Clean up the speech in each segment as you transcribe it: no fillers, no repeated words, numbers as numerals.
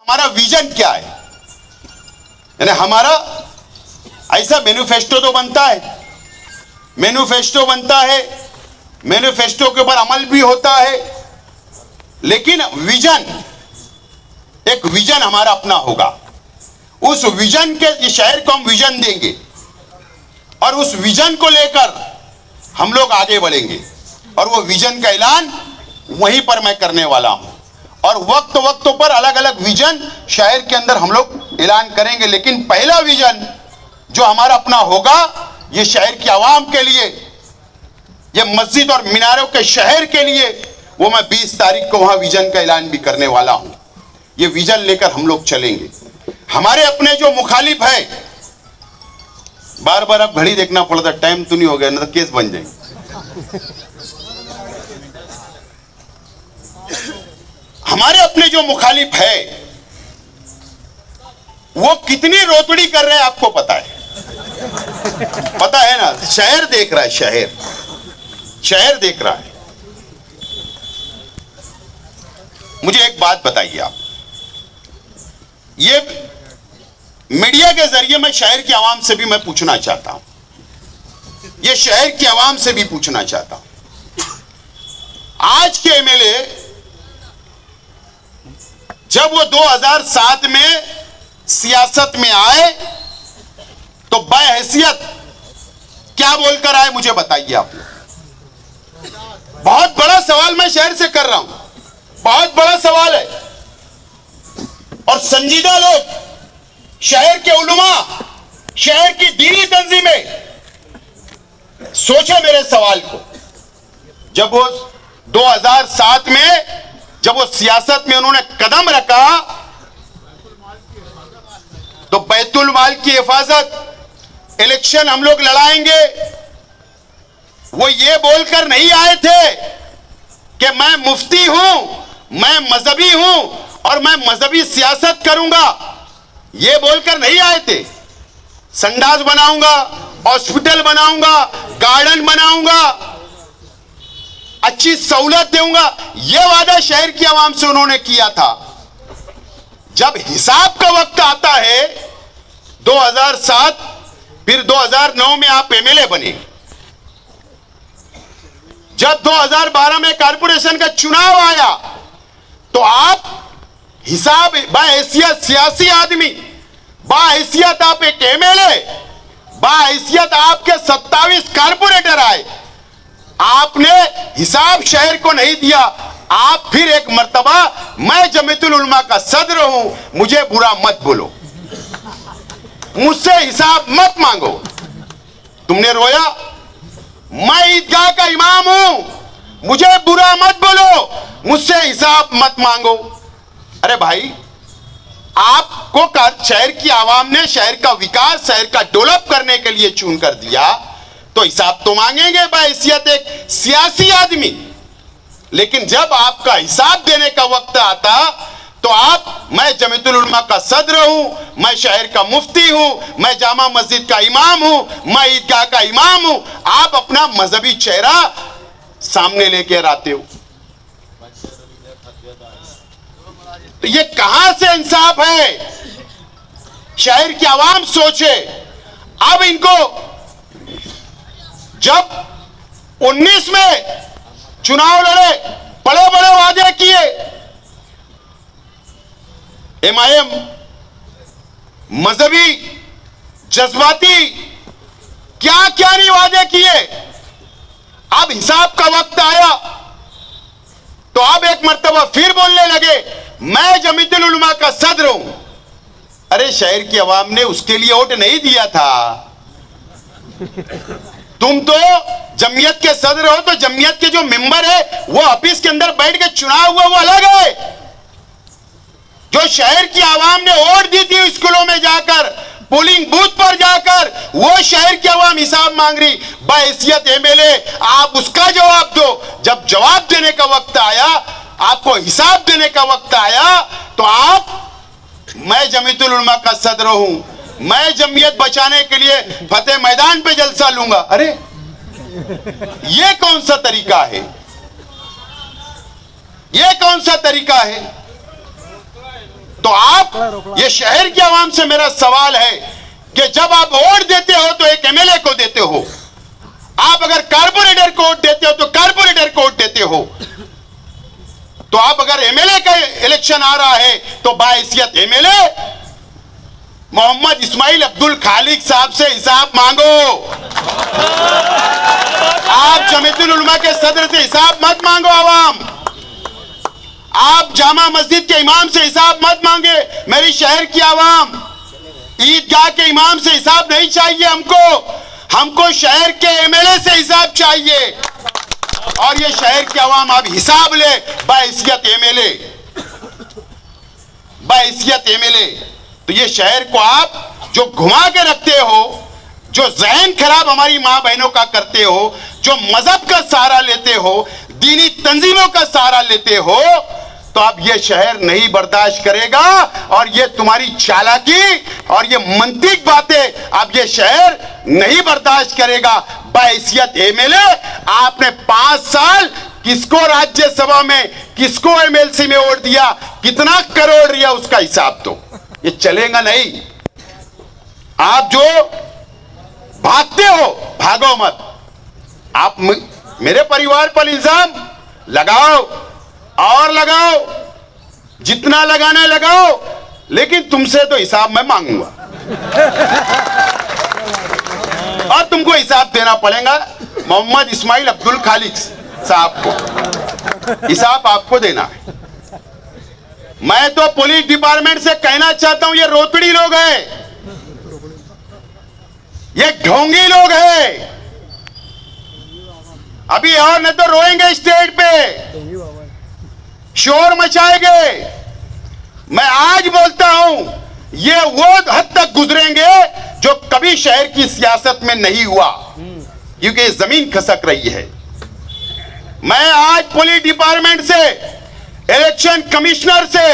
हमारा विजन क्या है, यानी हमारा ऐसा मैनिफेस्टो तो बनता है, मैनिफेस्टो बनता है, मैनिफेस्टो के ऊपर अमल भी होता है, लेकिन विजन, एक विजन हमारा अपना होगा। उस विजन के, इस शहर को हम विजन देंगे और उस विजन को लेकर हम लोग आगे बढ़ेंगे और वो विजन का ऐलान वहीं पर मैं करने वाला हूं। और वक्त वक्त पर अलग अलग विजन शहर के अंदर हम लोग ऐलान करेंगे, लेकिन पहला विजन जो हमारा अपना होगा ये शहर की आवाम के लिए, ये मस्जिद और मीनारों के शहर के लिए, वो मैं 20 तारीख को वहां विजन का ऐलान भी करने वाला हूं। ये विजन लेकर हम लोग चलेंगे। हमारे अपने जो मुखालिफ है, बार बार अब घड़ी देखना पड़ता, टाइम तो नहीं हो गया, ना तो केस बन जाएंगे। हमारे अपने जो मुखालिफ है वो कितनी रोतड़ी कर रहे हैं आपको पता है, पता है ना। शहर देख रहा है, शहर देख रहा है। मुझे एक बात बताइए आप, ये मीडिया के जरिए मैं शहर की आवाम से भी मैं पूछना चाहता हूं, ये शहर की आवाम से भी पूछना चाहता हूं, आज के एमएलए जब वो 2007 में सियासत में आए तो बाहैसियत क्या बोलकर आए, मुझे बताइए आप लोग। बहुत बड़ा सवाल मैं शहर से कर रहा हूं, बहुत बड़ा सवाल है। और संजीदा लोग, शहर के उलमा, शहर की दीनी तंजीमें, सोचे मेरे सवाल को। जब वो 2007 में जब वो सियासत में उन्होंने कदम रखा तो बैतुल माल की हिफाजत, इलेक्शन हम लोग लड़ाएंगे, वो ये बोलकर नहीं आए थे कि मैं मुफ्ती हूं, मैं मजहबी हूं और मैं मजहबी सियासत करूंगा, ये बोलकर नहीं आए थे। संडास बनाऊंगा, हॉस्पिटल बनाऊंगा, गार्डन बनाऊंगा, अच्छी सहूलत दूंगा, यह वादा शहर की आवाम से उन्होंने किया था। जब हिसाब का वक्त आता है 2007, फिर 2009 में आप एमएलए बने, जब 2012 में कारपोरेशन का चुनाव आया तो आप हिसाब बाहैसियत सियासी आदमी, बाहैसियत आप एक एमएलए, बाहैसियत आपके 27 कारपोरेटर आए, आपने हिसाब शहर को नहीं दिया। आप फिर एक मर्तबा, मैं जमीयतुल उलमा का सदर हूं, मुझे बुरा मत बोलो, मुझसे हिसाब मत मांगो। तुमने रोया, मैं ईदगाह का इमाम हूं, मुझे बुरा मत बोलो, मुझसे हिसाब मत मांगो। अरे भाई, आपको शहर की आवाम ने शहर का विकास, शहर का डेवलप करने के लिए चुन कर दिया, तो हिसाब तो मांगेंगे बाहैसियत एक सियासी आदमी। लेकिन जब आपका हिसाब देने का वक्त आता तो आप, मैं जमीयतुल उलमा का सदर हूं, मैं शहर का मुफ्ती हूं, मैं जामा मस्जिद का इमाम हूं, मैं ईदगाह का इमाम हूं, आप अपना मजहबी चेहरा सामने लेकर आते हो। तो ये कहां से इंसाफ है? शहर की आवाम सोचे। अब इनको जब 19 में चुनाव लड़े, बड़े बड़े वादे किए, एमआईएम मजहबी जज्बाती क्या क्या नहीं वादे किए। अब हिसाब का वक्त आया तो अब एक मर्तबा फिर बोलने लगे, मैं जमीयतुल उलमा का सदर हूं। अरे शहर की आवाम ने उसके लिए वोट नहीं दिया था। तुम तो जमीयत के सदर हो, तो जमीयत के जो मेंबर है वो ऑफिस के अंदर बैठ के चुनाव हुआ, वो अलग है। जो शहर की आवाम ने वोट दी थी स्कूलों में जाकर, पोलिंग बूथ पर जाकर, वो शहर की आवाम हिसाब मांग रही। बाहैसियत एमएलए आप उसका जवाब दो। जब जवाब देने का वक्त आया, आपको हिसाब देने का वक्त आया, तो आप, मैं जमीयतुल उलमा का सदर हूं, मैं जमीयत बचाने के लिए फतेह मैदान पे जलसा लूंगा। अरे ये कौन सा तरीका है? ये कौन सा तरीका है? तो आप, ये शहर की आवाम से मेरा सवाल है कि जब आप वोट देते हो तो एक एमएलए को देते हो, आप अगर कारपोरेटर को वोट देते हो तो कारपोरेटर को वोट देते हो, तो आप अगर एमएलए का इलेक्शन आ रहा है तो बाहैसियत एमएलए मोहम्मद इस्माइल अब्दुल खालिक साहब से हिसाब मांगो। आप जमीयतुल उलमा के सदर से हिसाब मत मांगो आवाम, आप जामा मस्जिद के इमाम से हिसाब मत मांगे मेरी शहर की आवाम, ईदगाह के इमाम से हिसाब नहीं चाहिए हमको शहर के एमएलए से हिसाब चाहिए। और ये शहर की आवाम अब हिसाब ले बाहैसियत एमएलए। तो ये शहर को आप जो घुमा के रखते हो, जो जहन खराब हमारी मां बहनों का करते हो, जो मजहब का सहारा लेते हो, दीनी तंजीमों का सहारा लेते हो, तो अब ये शहर नहीं बर्दाश्त करेगा। और ये तुम्हारी चालाकी और ये मंतिक बातें अब ये शहर नहीं बर्दाश्त करेगा। बाहैसियत एमएलए आपने 5 साल किसको राज्यसभा में, किसको एमएलसी में वोट दिया, कितना करोड़ दिया, उसका हिसाब तो ये चलेगा नहीं। आप जो भागते हो, भागो मत। आप मेरे परिवार पर इल्जाम लगाओ और लगाओ, जितना लगाना है लगाओ, लेकिन तुमसे तो हिसाब मैं मांगूंगा और तुमको हिसाब देना पड़ेगा। मोहम्मद इस्माइल अब्दुल खालिक साहब को हिसाब आपको देना है। मैं तो पुलिस डिपार्टमेंट से कहना चाहता हूं, ये रोतड़ी लोग हैं, ये ढोंगी लोग हैं, अभी और न तो रोएंगे स्टेज पे, शोर मचाएंगे। मैं आज बोलता हूं, ये वो हद तक गुजरेंगे जो कभी शहर की सियासत में नहीं हुआ, क्योंकि जमीन खसक रही है। मैं आज पुलिस डिपार्टमेंट से, इलेक्शन कमिश्नर से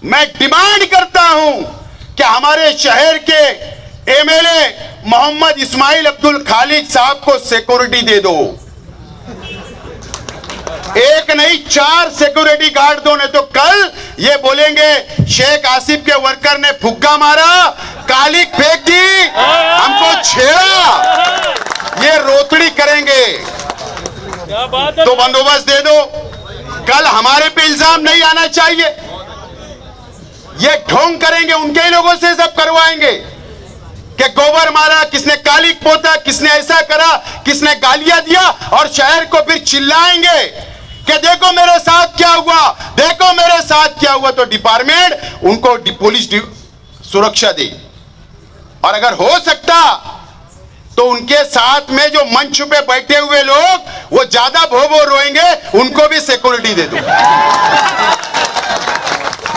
मैं डिमांड करता हूं कि हमारे शहर के एमएलए मोहम्मद इस्माइल अब्दुल खालिक साहब को सिक्योरिटी दे दो। एक नहीं 4 सिक्योरिटी गार्ड दो, नहीं तो कल ये बोलेंगे शेख आसिफ के वर्कर ने फुग्गा मारा, कालिक फेंक दी, हमको छेड़ा, ये रोतड़ी करेंगे। तो बंदोबस्त दे दो। कल हमारे पे इल्जाम नहीं आना चाहिए, ये ढोंग करेंगे, उनके ही लोगों से सब करवाएंगे कि गोबर मारा, किसने कालिक पोता, किसने ऐसा करा, किसने गालियां दिया, और शहर को फिर चिल्लाएंगे कि देखो मेरे साथ क्या हुआ, देखो मेरे साथ क्या हुआ। तो डिपार्टमेंट उनको पुलिस सुरक्षा दे, और अगर हो सकता तो उनके साथ में जो मंच पे बैठे हुए लोग वो ज्यादा भो रोएंगे, उनको भी सिक्योरिटी दे दो।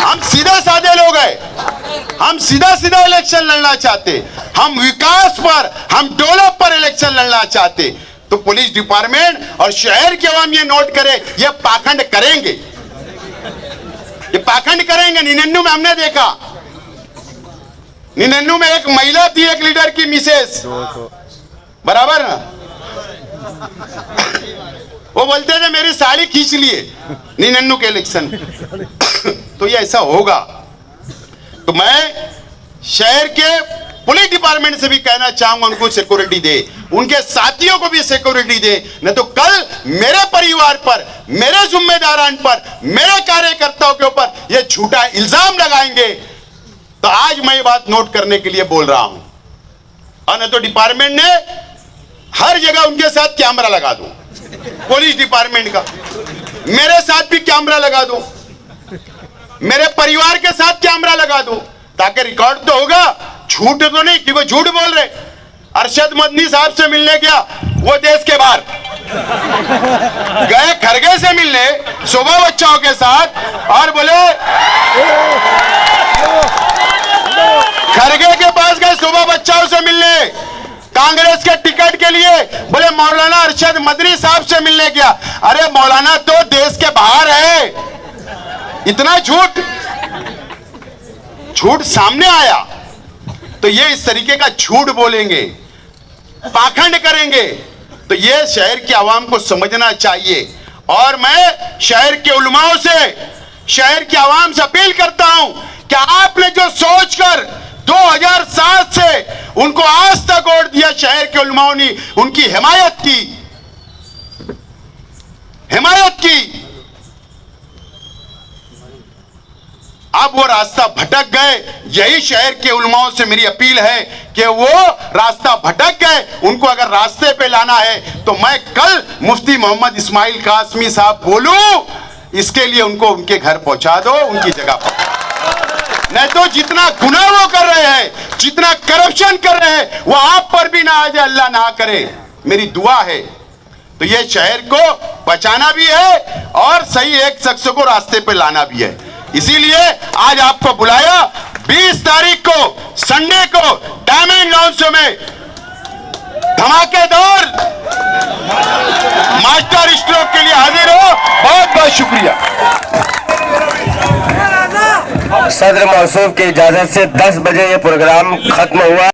हम सीधे साधे लोग हैं, हम सीधा सीधा इलेक्शन लड़ना चाहते, हम विकास पर, हम डेवलप पर इलेक्शन लड़ना चाहते। तो पुलिस डिपार्टमेंट और शहर के आवाम ये नोट करे, ये पाखंड करेंगे, ये पाखंड करेंगे। 99 में हमने देखा, 99 में एक महिला थी, एक लीडर की मिसेस, बराबर ना, वो बोलते थे मेरी साड़ी खींच लिए 99 के इलेक्शन में। तो ये ऐसा होगा। तो मैं शहर के पुलिस डिपार्टमेंट से भी कहना चाहूंगा, उनको सिक्योरिटी दे, उनके साथियों को भी सिक्योरिटी दे, नहीं तो कल मेरे परिवार पर, मेरे जिम्मेदारान पर, मेरे कार्यकर्ताओं के ऊपर ये झूठा इल्जाम लगाएंगे। तो आज मैं ये बात नोट करने के लिए बोल रहा हूं। और नहीं तो डिपार्टमेंट ने हर जगह उनके साथ कैमरा लगा दो, पुलिस डिपार्टमेंट का, मेरे साथ भी कैमरा लगा दो, मेरे परिवार के साथ कैमरा लगा दो, ताकि रिकॉर्ड तो होगा, झूठ तो नहीं कि वो झूठ बोल रहे। अरशद मदनी साहब से मिलने गया, वो देश के बाहर गए खरगे से मिलने सुबह बच्चों के साथ, और बोले खरगे के पास गए सुबह बच्चों से मिलने, कांग्रेस के टिकट के लिए, बोले मौलाना अरशद मदनी साहब से मिलने गया। अरे मौलाना तो देश के बाहर है। इतना झूठ सामने आया। तो ये इस तरीके का झूठ बोलेंगे, पाखंड करेंगे, तो ये शहर की आवाम को समझना चाहिए। और मैं शहर के उलमाओं से शहर की आवाम से अपील करता हूं कि आपने जो सोचकर 2007 से उनको आज तक वोट दिया, शहर के उलमाओं ने उनकी हिमायत की, अब वो रास्ता भटक गए। यही शहर के उलमाओं से मेरी अपील है कि वो रास्ता भटक गए, उनको अगर रास्ते पे लाना है तो मैं कल मुफ्ती मोहम्मद इस्माइल कासमी साहब बोलूं, इसके लिए उनको उनके घर पहुंचा दो, उनकी जगह पर। नहीं तो जितना गुनाह वो कर रहे हैं, जितना करप्शन कर रहे हैं, वो आप पर भी ना आ जाए, अल्लाह ना करे, मेरी दुआ है। तो ये शहर को बचाना भी है और सही एक शख्स को रास्ते पे लाना भी है। इसीलिए आज आपको बुलाया। 20 तारीख को संडे को डायमंड लॉन्च में धमाकेदार मास्टर स्ट्रोक के लिए हाजिर हो। बहुत बहुत शुक्रिया। सदर मौसूफ की इजाजत से 10 बजे ये प्रोग्राम खत्म हुआ।